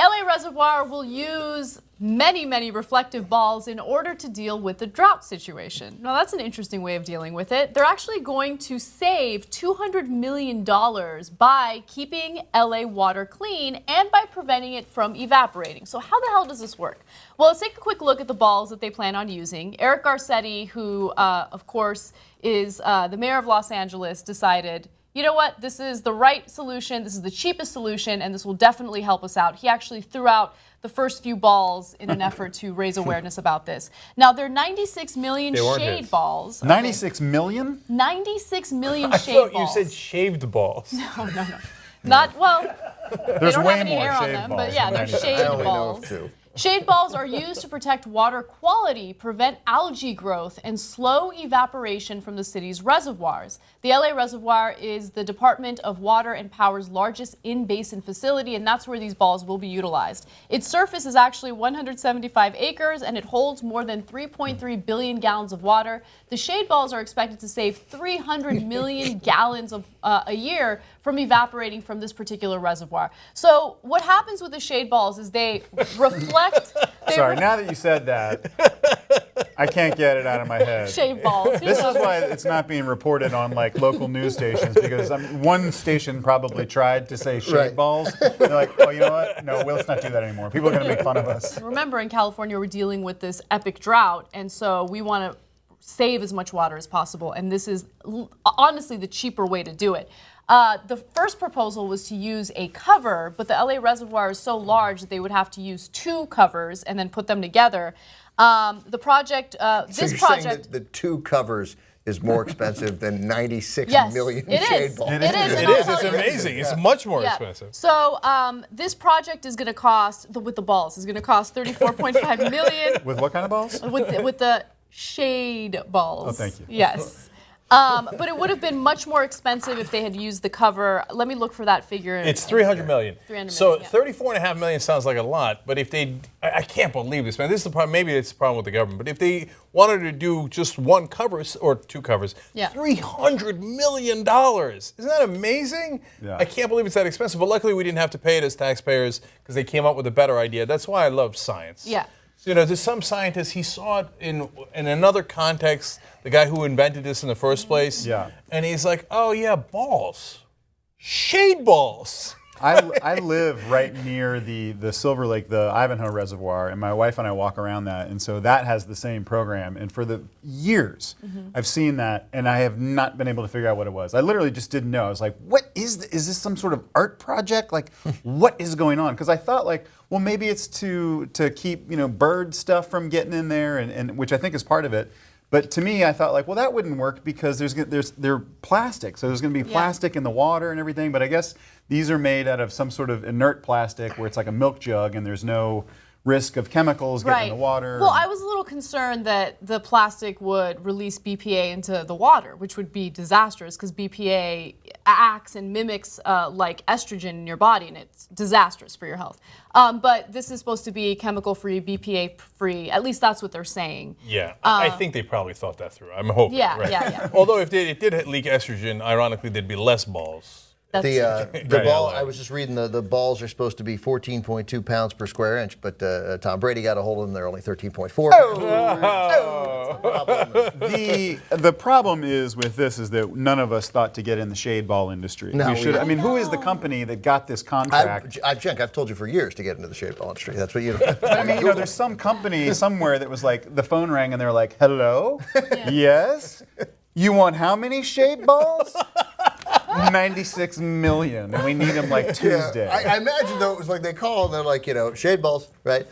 LA reservoir will use many, many reflective balls in order to deal with the drought situation. Now, that's an interesting way of dealing with it. They're actually going to save $200 million by keeping LA water clean and by preventing it from evaporating. So how the hell does this work? Well, let's take a quick look at the balls that they plan on using. Eric Garcetti, who, of course, is the mayor of Los Angeles, decided, you know what, this is the right solution, this is the cheapest solution, and this will definitely help us out. He actually threw out the first few balls in an effort to raise awareness about this. Now, there are 96 million shade balls. 96 million? 96 million I shade thought balls. you said shaved balls. No. Not, well, There's they don't way have any more hair on shade them, balls but yeah, than they're 96. shade I only know balls. of two. Shade balls are used to protect water quality, prevent algae growth, and slow evaporation from the city's reservoirs. The LA Reservoir is the Department of Water and Power's largest in-basin facility, and that's where these balls will be utilized. Its surface is actually 175 acres, and it holds more than 3.3 billion gallons of water. The shade balls are expected to save 300 million gallons of a year from evaporating from this particular reservoir. So what happens with the shade balls is they reflect. Sorry, now that you said that, I can't get it out of my head. Shade balls. This is why it's not being reported on like local news stations, because one station probably tried to say shade Right. balls. They're like, oh, you know what? No, let's not do that anymore. People are going to make fun of us. Remember, in California, we're dealing with this epic drought, and so we want to save as much water as possible, and this is honestly the cheaper way to do it. The first proposal was to use a cover, but the LA reservoir is so large that they would have to use two covers and then put them together. The project, So this you're project, saying that the two covers is more expensive than 96 yes, million it shade is. balls. It is. It and I'll is. tell It's you- amazing. It's much more Yeah. expensive. So this project is going to cost with the balls is going to cost $34.5 million. With what kind of balls? With the shade balls. Oh, thank you. Yes. But it would have been much more expensive if they had used the cover. Let me look for that figure. It's 300 million. 300 So million, yeah. 34.5 million sounds like a lot, but if they, I can't believe this, man. This is the problem. Maybe it's the problem with the government. But if they wanted to do just one cover or two covers, Yeah. $300 million. Isn't that amazing? Yeah. I can't believe it's that expensive. But luckily, we didn't have to pay it as taxpayers because they came up with a better idea. That's why I love science. Yeah. You know, there's some scientists, he saw it in another context, the guy who invented this in the first place. Yeah. And he's like, oh, yeah, balls. Shade balls. I live right near the Silver Lake, the Ivanhoe Reservoir, and my wife and I walk around that, and so that has the same program. And for the years, I've seen that, and I have not been able to figure out what it was. I literally just didn't know. I was like, what is this? Is this some sort of art project? Like, what is going on? Because I thought, like, well, maybe it's to keep, you know, bird stuff from getting in there, and which I think is part of it. But to me, I thought, like, well, that wouldn't work because they're plastic, so there's going to be plastic in the water and everything. But I guess these are made out of some sort of inert plastic where it's like a milk jug and there's no risk of chemicals getting in the water. Well, I was a little concerned that the plastic would release BPA into the water, which would be disastrous because BPA acts and mimics like estrogen in your body, and it's disastrous for your health. But this is supposed to be chemical-free, BPA-free. At least that's what they're saying. Yeah, I think they probably thought that through. I'm hoping. Yeah, right? yeah. Although if it did leak estrogen, ironically, there'd be less balls. That's The Right, ball, LA. I was just reading, the balls are supposed to be 14.2 pounds per square inch, but Tom Brady got a hold of them, they're only 13.4 The problem is with this is that none of us thought to get in the shade ball industry. No, We we should. I didn't. mean, who is the company that got this contract? Cenk, I've told you for years to get into the shade ball industry. That's what you I mean, you know, there's some company somewhere that was like, the phone rang and they're like, hello? Yes? You want how many shade balls? 96 million, and we need them like Tuesday. I imagine though it was like they call and they're like, you know, shade balls, right?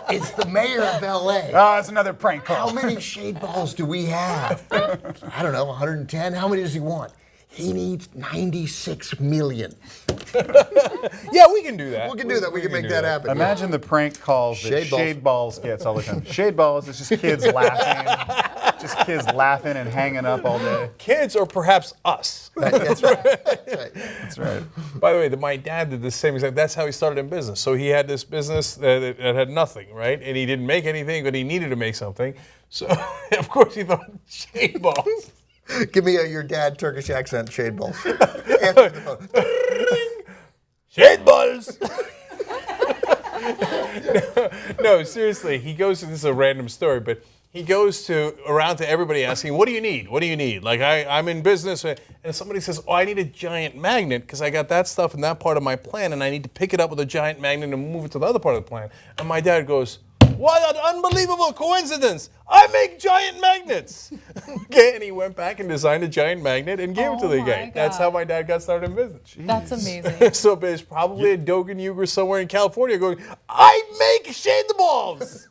It's the mayor of LA. Oh, it's another prank call. How many shade balls do we have? I don't know, 110? How many does he want? He needs 96 million. Yeah, we can do that. We can do that. We can make that happen. Imagine the prank calls that Shade balls. shade balls gets all the time. Shade balls is just kids laughing. Just kids laughing and hanging up all day. Kids or perhaps us. That's right. That's right. That's right. By the way, my dad did the same exact. That's how he started in business. So he had this business that had nothing, right? And he didn't make anything, but he needed to make something. So of course he thought shade balls. Give me your dad Turkish accent shade balls. Answer the phone. Shade balls. No, seriously, he goes to, this is a random story, but he goes around to everybody asking, what do you need? What do you need? Like, I'm in business, and somebody says, oh, I need a giant magnet because I got that stuff in that part of my plant, and I need to pick it up with a giant magnet and move it to the other part of the plant. And my dad goes, what an unbelievable coincidence! I make giant magnets! Okay, and he went back and designed a giant magnet and gave it to the my guy. That's how my dad got started in business. That's amazing. So there's probably a Young Uygur somewhere in California going, I make shade balls!